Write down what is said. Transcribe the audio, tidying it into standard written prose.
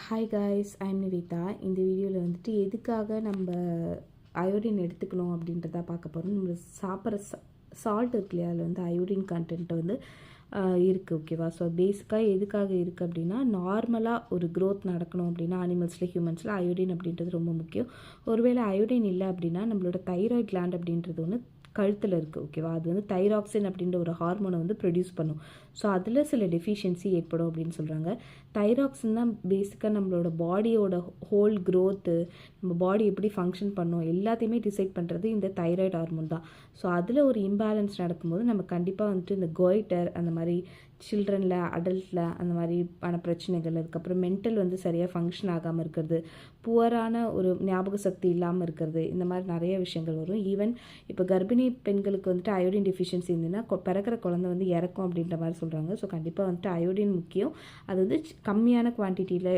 Hi guys, I'm Nivetha. இந்த வீடியோவில் வந்துட்டு எதுக்காக நம்ம அயோடின் எடுத்துக்கணும் அப்படின்றத பார்க்க போகிறோம். நம்ம சாப்பிட்ற சால்ட் இருக்கு இல்லையா, அதில் வந்து அயோடின் கண்டென்ட் வந்து இருக்குது. ஓகேவா? ஸோ பேசிக்காக எதுக்காக இருக்குது அப்படின்னா, நார்மலாக ஒரு க்ரோத் நடக்கணும் அப்படின்னா அனிமல்ஸில் ஹியூமன்ஸில் அயோடின் அப்படின்றது ரொம்ப முக்கியம். ஒருவேளை அயோடின் இல்லை அப்படின்னா நம்மளோட தைராய்ட் கிளாண்ட் அப்படின்றது ஒன்று கழுத்தில் இருக்குது. ஓகேவா? அது வந்து தைராக்சின் அப்படின்ற ஒரு ஹார்மோனை வந்து ப்ரொடியூஸ் பண்ணும். ஸோ அதில் சில டெஃபிஷியன்சி ஏற்படும் அப்படின்னு சொல்கிறாங்க. தைராக்சின் தான் பேசிக்காக நம்மளோட பாடியோட ஹோல் க்ரோத்து, நம்ம பாடி எப்படி ஃபங்க்ஷன் பண்ணும் எல்லாத்தையுமே டிசைட் பண்ணுறது இந்த தைராய்டு ஹார்மோன் தான். ஸோ அதில் ஒரு இம்பேலன்ஸ் நடக்கும்போது நம்ம கண்டிப்பாக வந்துட்டு இந்த கோய்டர், அந்த மாதிரி சில்ட்ரனில், அடல்ட்டில் அந்த மாதிரியான பிரச்சனைகள், அதுக்கப்புறம் மென்டல் வந்து சரியாக ஃபங்க்ஷன் ஆகாமல் இருக்கிறது, புவரான ஒரு ஞாபக சக்தி இல்லாமல் இருக்கிறது, இந்த மாதிரி நிறைய விஷயங்கள் வரும். ஈவன் இப்போ கர்ப்பிணி பெண்களுக்கு வந்துட்டு அயோடின் டெஃபிஷியன்சி இருந்ததுன்னா பிறக்கிற குழந்தை வந்து இறக்கும் அப்படின்ற மாதிரி சொல்கிறாங்க. ஸோ கண்டிப்பாக வந்துட்டு அயோடின் முக்கியம். அது வந்து கம்மியான குவான்டிட்டியில்